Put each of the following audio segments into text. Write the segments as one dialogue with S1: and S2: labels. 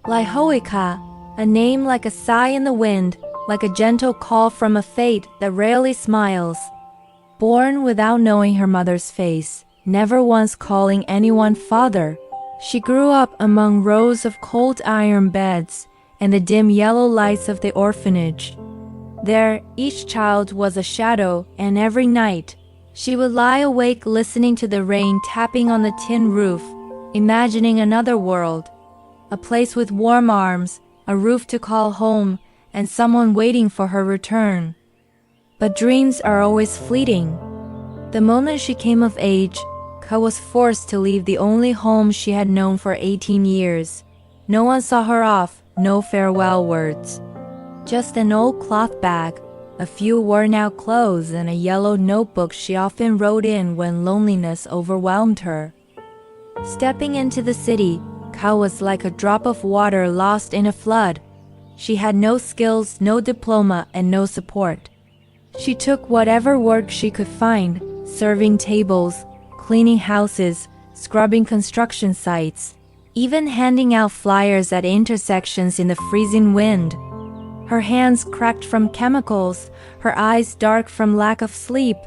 S1: Hoai Ca, a name like a sigh in the wind, like a gentle call from a fate that rarely smiles. Born without knowing her mother's face, never once calling anyone father, she grew up among rows of cold iron beds and the dim yellow lights of the orphanage. There, each child was a shadow, and every night, she would lie awake listening to the rain tapping on the tin roof, imagining another world, a place with warm arms, a roof to call home, and someone waiting for her return. But dreams are always fleeting. The moment she came of age, Ca was forced to leave the only home she had known for 18 years. No one saw her off, no farewell words. Just an old cloth bag, a few worn-out clothes, and a yellow notebook she often wrote in when loneliness overwhelmed her. Stepping into the city, Ca was like a drop of water lost in a flood. She had no skills, no diploma, and no support. She took whatever work she could find, serving tables, cleaning houses, scrubbing construction sites, even handing out flyers at intersections in the freezing wind. Her hands cracked from chemicals, her eyes dark from lack of sleep,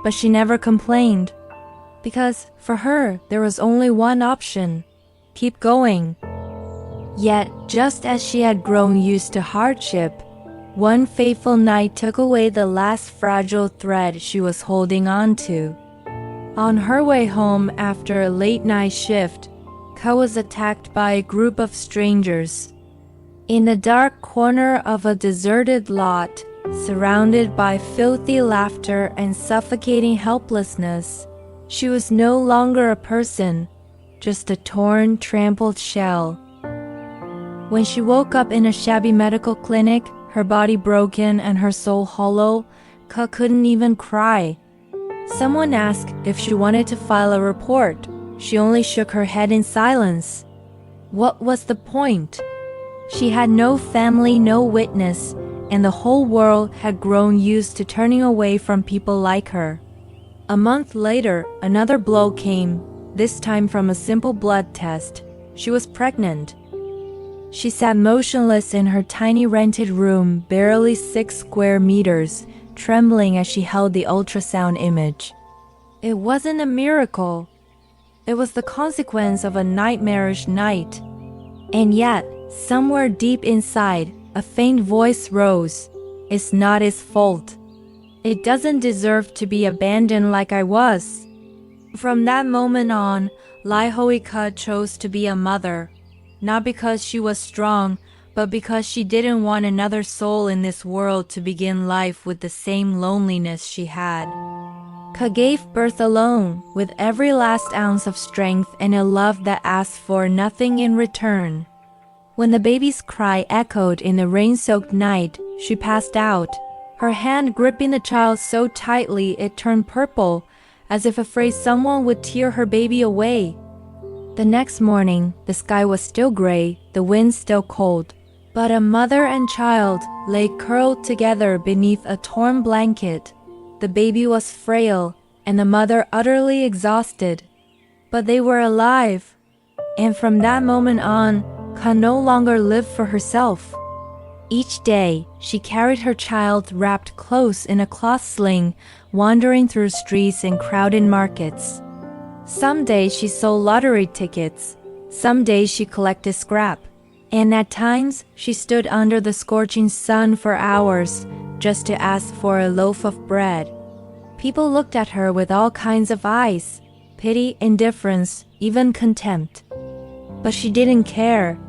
S1: but she never complained. Because, for her, there was only one option: keep going. Yet, just as she had grown used to hardship, one fateful night took away the last fragile thread she was holding on to. On her way home after a late-night shift, Ca was attacked by a group of strangers. In the dark corner of a deserted lot, surrounded by filthy laughter and suffocating helplessness, she was no longer a person, just a torn, trampled shell. When she woke up in a shabby medical clinic, her body broken and her soul hollow, Ca couldn't even cry. Someone asked if she wanted to file a report. She only shook her head in silence. What was the point? She had no family, no witness, and the whole world had grown used to turning away from people like her. A month later, another blow came, this time from a simple blood test. She was pregnant. She sat motionless in her tiny rented room, barely 6 square meters, trembling as she held the ultrasound image. It wasn't a miracle. It was the consequence of a nightmarish night. And yet, somewhere deep inside, a faint voice rose. It's not his fault. It doesn't deserve to be abandoned like I was. From that moment on, Hoai Ca chose to be a mother. Not because she was strong, but because she didn't want another soul in this world to begin life with the same loneliness she had. Ca gave birth alone, with every last ounce of strength and a love that asked for nothing in return. When the baby's cry echoed in the rain-soaked night, she passed out, her hand gripping the child so tightly it turned purple, as if afraid someone would tear her baby away. The next morning, the sky was still gray, the wind still cold, but a mother and child lay curled together beneath a torn blanket. The baby was frail, and the mother utterly exhausted. But they were alive, and from that moment on, Ca no longer lived for herself. Each day, she carried her child wrapped close in a cloth sling, wandering through streets and crowded markets. Some days she sold lottery tickets, some days she collected scrap, and at times she stood under the scorching sun for hours just to ask for a loaf of bread. People looked at her with all kinds of eyes, pity, indifference, even contempt. But she didn't care,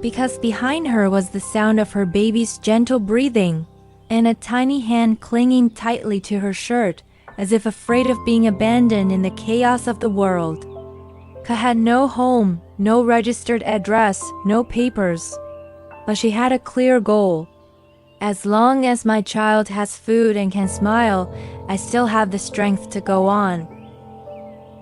S1: because behind her was the sound of her baby's gentle breathing, and a tiny hand clinging tightly to her shirt, as if afraid of being abandoned in the chaos of the world. Ca had no home, no registered address, no papers. But she had a clear goal. As long as my child has food and can smile, I still have the strength to go on.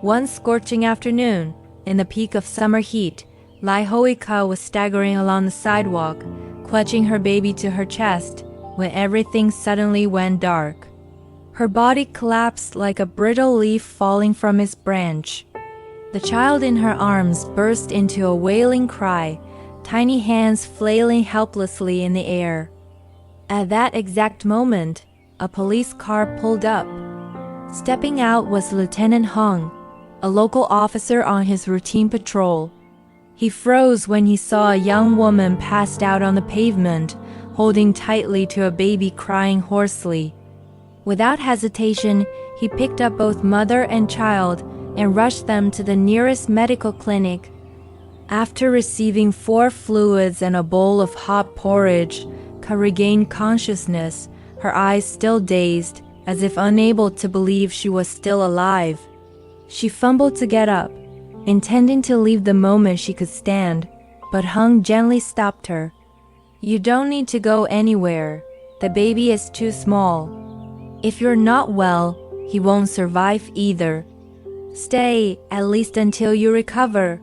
S1: One scorching afternoon, in the peak of summer heat, Hoai Ca was staggering along the sidewalk, clutching her baby to her chest, when everything suddenly went dark. Her body collapsed like a brittle leaf falling from its branch. The child in her arms burst into a wailing cry, tiny hands flailing helplessly in the air. At that exact moment, a police car pulled up. Stepping out was Lieutenant Hung, a local officer on his routine patrol. He froze when he saw a young woman passed out on the pavement, holding tightly to a baby crying hoarsely. Without hesitation, he picked up both mother and child and rushed them to the nearest medical clinic. After receiving 4 fluids and a bowl of hot porridge, Ca regained consciousness, her eyes still dazed, as if unable to believe she was still alive. She fumbled to get up, intending to leave the moment she could stand, but Hung gently stopped her. "You don't need to go anywhere. The baby is too small. If you're not well, he won't survive either. Stay, at least until you recover."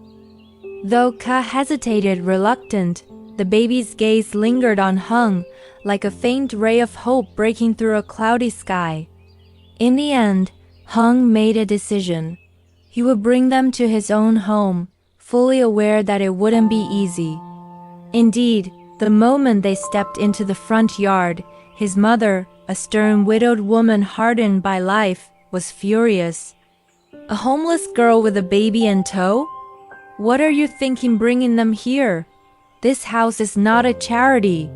S1: Though Ca hesitated, reluctant, the baby's gaze lingered on Hung, like a faint ray of hope breaking through a cloudy sky. In the end, Hung made a decision. He would bring them to his own home, fully aware that it wouldn't be easy. Indeed, the moment they stepped into the front yard, his mother, a stern widowed woman hardened by life, was furious. "A homeless girl with a baby in tow? What are you thinking bringing them here? This house is not a charity."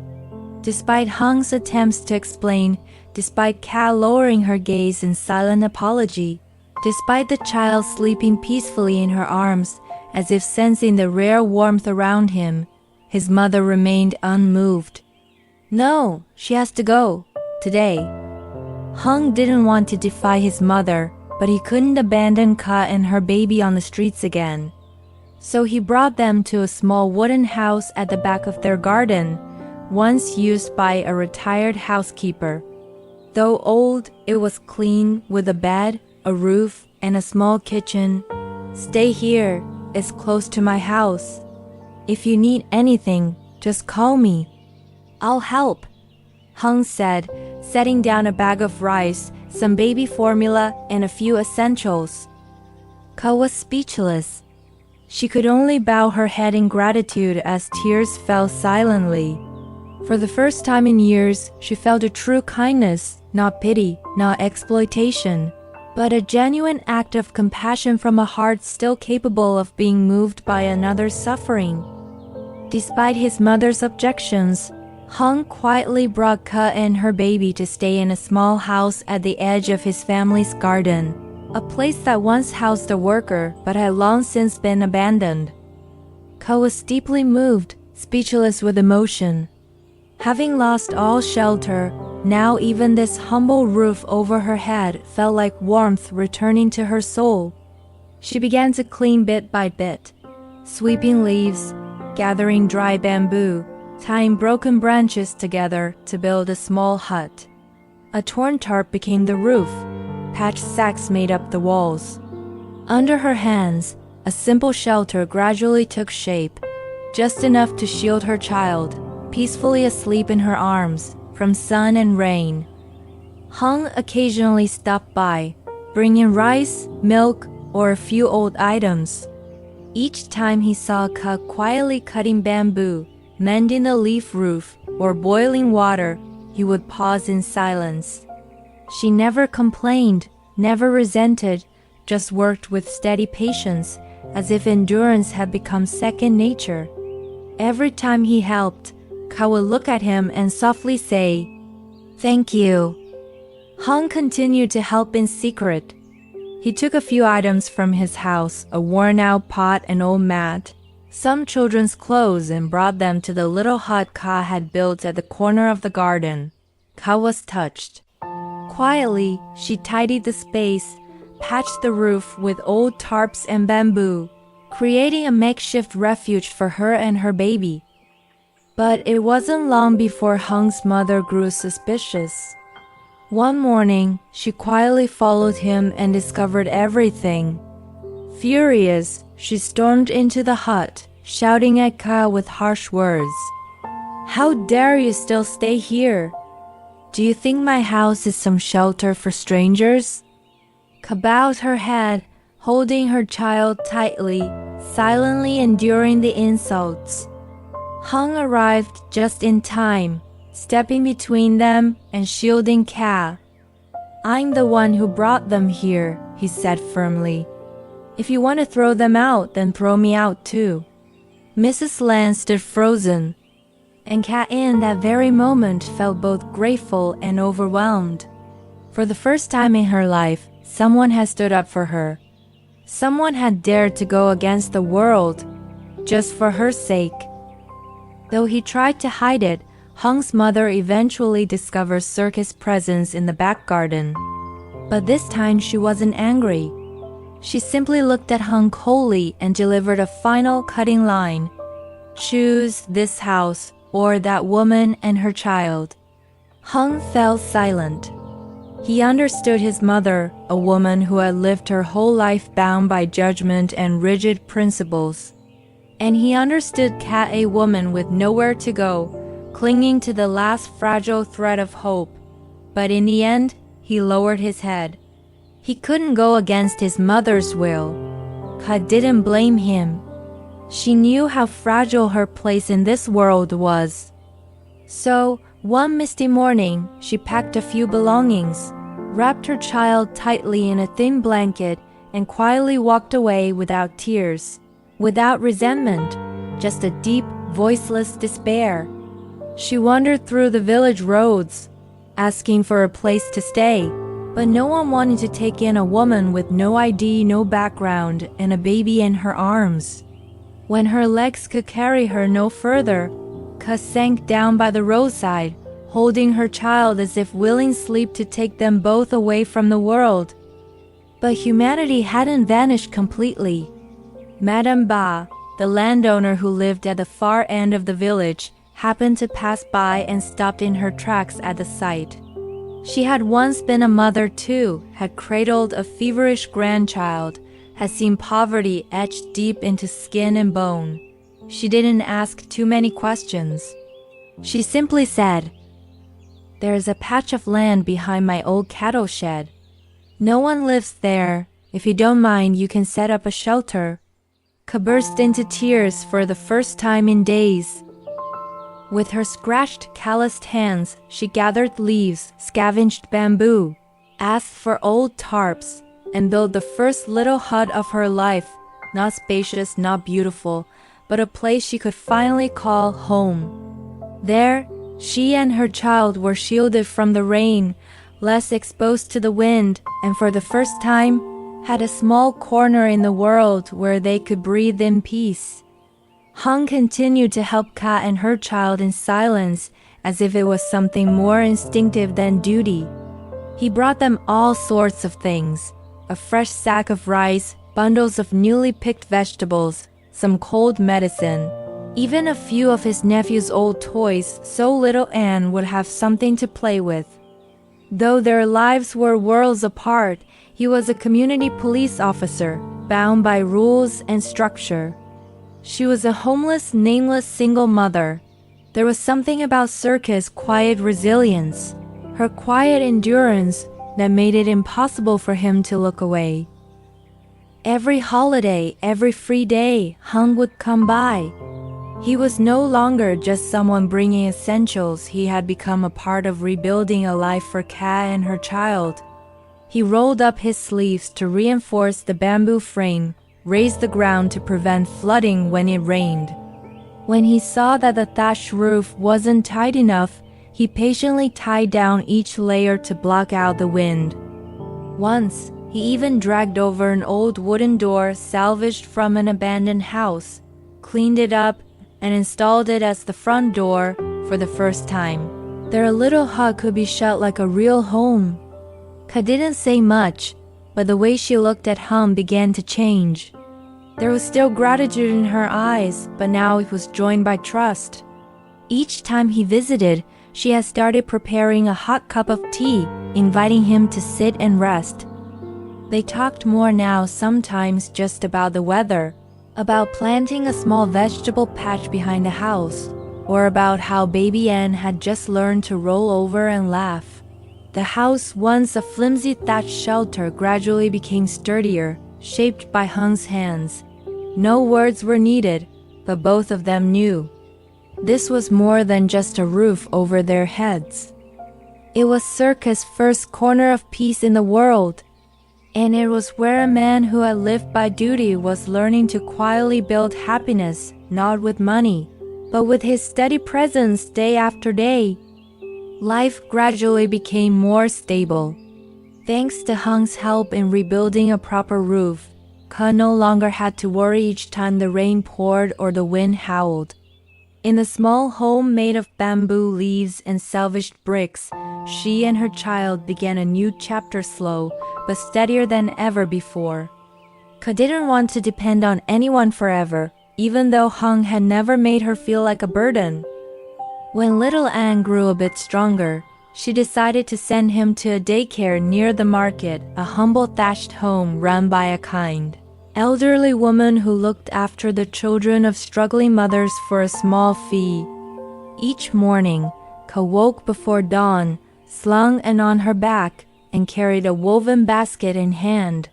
S1: Despite Hung's attempts to explain, despite Ca lowering her gaze in silent apology, despite the child sleeping peacefully in her arms, as if sensing the rare warmth around him, his mother remained unmoved. "No, she has to go. Today." Hung didn't want to defy his mother, but he couldn't abandon Ca and her baby on the streets again. So he brought them to a small wooden house at the back of their garden, once used by a retired housekeeper. Though old, it was clean, with a bed, a roof, and a small kitchen. "Stay here. It's close to my house. If you need anything, just call me. I'll help," Hung said, setting down a bag of rice, some baby formula, and a few essentials. Ca was speechless. She could only bow her head in gratitude as tears fell silently. For the first time in years, she felt a true kindness, not pity, not exploitation, but a genuine act of compassion from a heart still capable of being moved by another's suffering. Despite his mother's objections, Hung quietly brought Ca and her baby to stay in a small house at the edge of his family's garden, a place that once housed a worker but had long since been abandoned. Ca was deeply moved, speechless with emotion. Having lost all shelter, now even this humble roof over her head felt like warmth returning to her soul. She began to clean bit by bit, sweeping leaves, gathering dry bamboo, tying broken branches together to build a small hut. A torn tarp became the roof. Patched sacks made up the walls. Under her hands, a simple shelter gradually took shape, just enough to shield her child, peacefully asleep in her arms, from sun and rain. Hung occasionally stopped by, bringing rice, milk, or a few old items. Each time he saw Ca quietly cutting bamboo, mending the leaf roof, or boiling water, he would pause in silence. She never complained, never resented, just worked with steady patience, as if endurance had become second nature. Every time he helped, Ca would look at him and softly say, "Thank you." Hung continued to help in secret. He took a few items from his house, a worn-out pot and old mat, some children's clothes, and brought them to the little hut Ca had built at the corner of the garden. Ca was touched. Quietly, she tidied the space, patched the roof with old tarps and bamboo, creating a makeshift refuge for her and her baby. But it wasn't long before Hung's mother grew suspicious. One morning, she quietly followed him and discovered everything. Furious, she stormed into the hut, shouting at Ca with harsh words. "How dare you still stay here? Do you think my house is some shelter for strangers?" Ca bowed her head, holding her child tightly, silently enduring the insults. Hung arrived just in time, stepping between them and shielding Ca. "I'm the one who brought them here," he said firmly. "If you want to throw them out, then throw me out too." Mrs. Lan stood frozen, and Ca in that very moment felt both grateful and overwhelmed. For the first time in her life, someone had stood up for her. Someone had dared to go against the world, just for her sake. Though he tried to hide it, Hung's mother eventually discovers Circus' presence in the back garden. But this time she wasn't angry. She simply looked at Hung coldly and delivered a final cutting line. "Choose this house or that woman and her child." Hung fell silent. He understood his mother, a woman who had lived her whole life bound by judgment and rigid principles. And he understood Ca, a woman with nowhere to go, clinging to the last fragile thread of hope. But in the end, he lowered his head. He couldn't go against his mother's will. Ca didn't blame him. She knew how fragile her place in this world was. So, one misty morning, she packed a few belongings, wrapped her child tightly in a thin blanket, and quietly walked away without tears, without resentment, just a deep, voiceless despair. She wandered through the village roads, asking for a place to stay, but no one wanted to take in a woman with no ID, no background, and a baby in her arms. When her legs could carry her no further, Ca sank down by the roadside, holding her child as if willing sleep to take them both away from the world. But humanity hadn't vanished completely. Madame Ba, the landowner who lived at the far end of the village, happened to pass by and stopped in her tracks at the sight. She had once been a mother too, had cradled a feverish grandchild, had seen poverty etched deep into skin and bone. She didn't ask too many questions. She simply said, "There is a patch of land behind my old cattle shed. No one lives there. If you don't mind, you can set up a shelter." Ca burst into tears for the first time in days. With her scratched, calloused hands, she gathered leaves, scavenged bamboo, asked for old tarps, and built the first little hut of her life, not spacious, not beautiful, but a place she could finally call home. There, she and her child were shielded from the rain, less exposed to the wind, and for the first time, had a small corner in the world where they could breathe in peace. Hung continued to help Ca and her child in silence, as if it was something more instinctive than duty. He brought them all sorts of things: a fresh sack of rice, bundles of newly picked vegetables, some cold medicine, even a few of his nephew's old toys, so little Anne would have something to play with. Though their lives were worlds apart, he was a community police officer, bound by rules and structure. She was a homeless, nameless single mother. There was something about Circus' quiet resilience, her quiet endurance, that made it impossible for him to look away. Every holiday, every free day, Hung would come by. He was no longer just someone bringing essentials. He had become a part of rebuilding a life for Ca and her child. He rolled up his sleeves to reinforce the bamboo frame, raised the ground to prevent flooding when it rained. When he saw that the thatched roof wasn't tight enough, he patiently tied down each layer to block out the wind. Once, he even dragged over an old wooden door salvaged from an abandoned house, cleaned it up, and installed it as the front door for the first time. Their little hut could be shut like a real home. Ca didn't say much, but the way she looked at Hung began to change. There was still gratitude in her eyes, but now it was joined by trust. Each time he visited, she had started preparing a hot cup of tea, inviting him to sit and rest. They talked more now, sometimes just about the weather, about planting a small vegetable patch behind the house, or about how baby Anne had just learned to roll over and laugh. The house, once a flimsy thatched shelter, gradually became sturdier, shaped by Hung's hands. No words were needed, but both of them knew. This was more than just a roof over their heads. It was Circa's first corner of peace in the world, and it was where a man who had lived by duty was learning to quietly build happiness, not with money, but with his steady presence day after day. Life gradually became more stable. Thanks to Hung's help in rebuilding a proper roof, Ca no longer had to worry each time the rain poured or the wind howled. In the small home made of bamboo leaves and salvaged bricks, she and her child began a new chapter, slow but steadier than ever before. Ca didn't want to depend on anyone forever, even though Hung had never made her feel like a burden. When little Anne grew a bit stronger, she decided to send him to a daycare near the market, a humble thatched home run by a kind, elderly woman who looked after the children of struggling mothers for a small fee. Each morning, Ca woke before dawn, slung and on her back, and carried a woven basket in hand.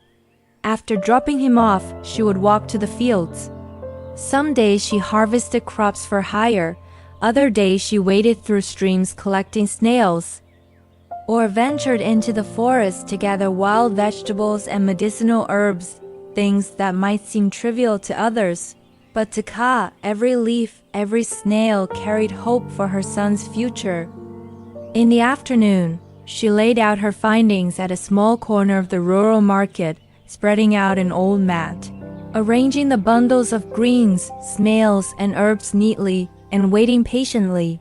S1: After dropping him off, she would walk to the fields. Some days she harvested crops for hire, other days she waded through streams collecting snails, or ventured into the forest to gather wild vegetables and medicinal herbs, things that might seem trivial to others. But to Ca, every leaf, every snail carried hope for her son's future. In the afternoon, she laid out her findings at a small corner of the rural market, spreading out an old mat, arranging the bundles of greens, snails, and herbs neatly, and waiting patiently.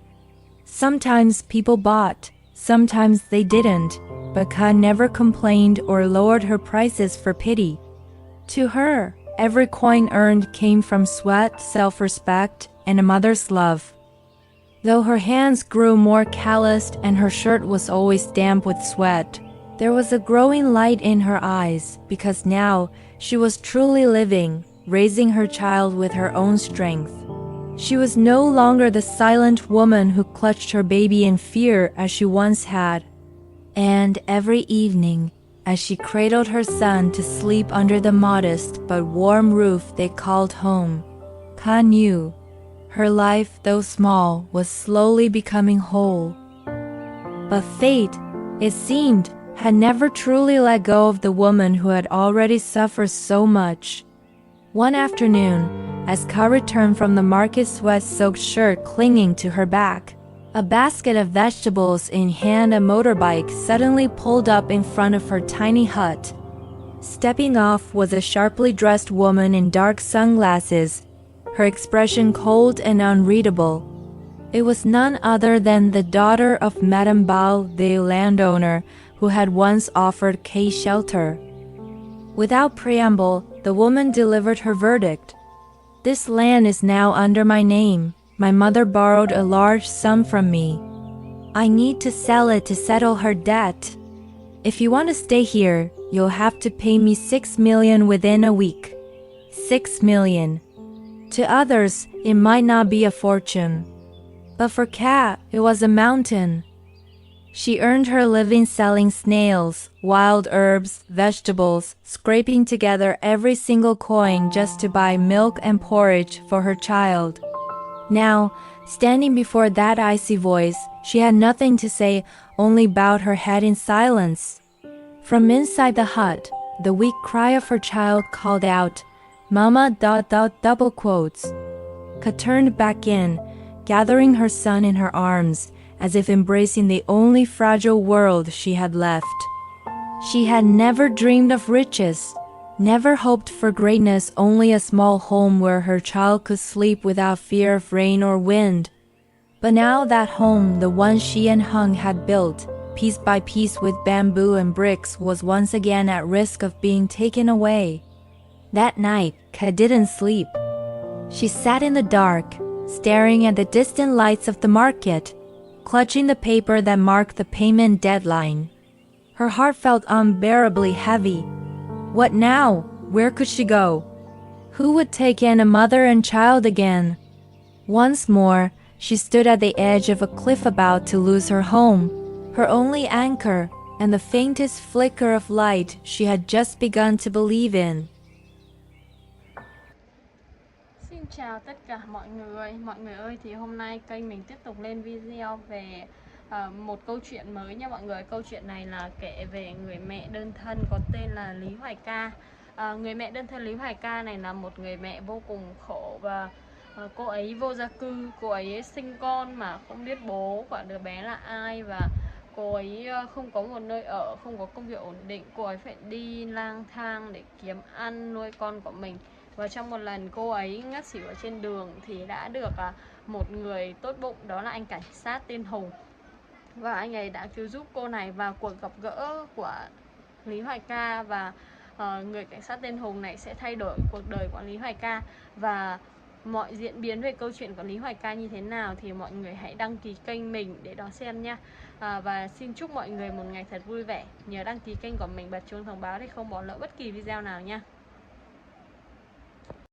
S1: Sometimes people bought, sometimes they didn't, but Ca never complained or lowered her prices for pity. To her, every coin earned came from sweat, self-respect, and a mother's love. Though her hands grew more calloused and her shirt was always damp with sweat, there was a growing light in her eyes, because now she was truly living, raising her child with her own strength. She was no longer the silent woman who clutched her baby in fear as she once had. And every evening, as she cradled her son to sleep under the modest but warm roof they called home, Ca knew her life, though small, was slowly becoming whole. But fate, it seemed, had never truly let go of the woman who had already suffered so much. One afternoon, as Ca returned from the market, sweat-soaked shirt clinging to her back, a basket of vegetables in hand, a motorbike suddenly pulled up in front of her tiny hut. Stepping off was a sharply dressed woman in dark sunglasses, her expression cold and unreadable. It was none other than the daughter of Madame Bao, the landowner, who had once offered Ca shelter. Without preamble, the woman delivered her verdict. "This land is now under my name. My mother borrowed a large sum from me. I need to sell it to settle her debt. If you want to stay here, you'll have to pay me 6 million within a week." 6 million. To others, it might not be a fortune, but for Ca, it was a mountain. She earned her living selling snails, wild herbs, vegetables, scraping together every single coin just to buy milk and porridge for her child. Now, standing before that icy voice, she had nothing to say, only bowed her head in silence. From inside the hut, the weak cry of her child called out, "Mama ... double quotes." Ca turned back in, gathering her son in her arms, as if embracing the only fragile world she had left. She had never dreamed of riches, never hoped for greatness, only a small home where her child could sleep without fear of rain or wind. But now that home, the one she and Hung had built, piece by piece with bamboo and bricks, was once again at risk of being taken away. That night, Ca didn't sleep. She sat in the dark, staring at the distant lights of the market, clutching the paper that marked the payment deadline. Her heart felt unbearably heavy. What now? Where could she go? Who would take in a mother and child again? Once more, she stood at the edge of a cliff, about to lose her home, her only anchor, and the faintest flicker of light she had just begun to believe in.
S2: Chào tất cả mọi người ơi, thì hôm nay kênh mình tiếp tục lên video về một câu chuyện mới nha mọi người. Câu chuyện này là kể về người mẹ đơn thân có tên là Lý Hoai Ca. Người mẹ đơn thân Lý Hoai Ca này là một người mẹ vô cùng khổ, và cô ấy vô gia cư, cô ấy sinh con mà không biết bố của đứa bé là ai, và cô ấy không có một nơi ở, không có công việc ổn định. Cô ấy phải đi lang thang để kiếm ăn nuôi con của mình. Và trong một lần cô ấy ngất xỉu ở trên đường thì đã được một người tốt bụng, đó là anh cảnh sát tên Hùng, và anh ấy đã cứu giúp cô này. Và cuộc gặp gỡ của Lý Hoai Ca và người cảnh sát tên Hùng này sẽ thay đổi cuộc đời của Lý Hoai Ca. Và mọi diễn biến về câu chuyện của Lý Hoai Ca như thế nào thì mọi người hãy đăng ký kênh mình để đón xem nha. Và xin chúc mọi người một ngày thật vui vẻ. Nhớ đăng ký kênh của mình, bật chuông thông báo để không bỏ lỡ bất kỳ video nào nha.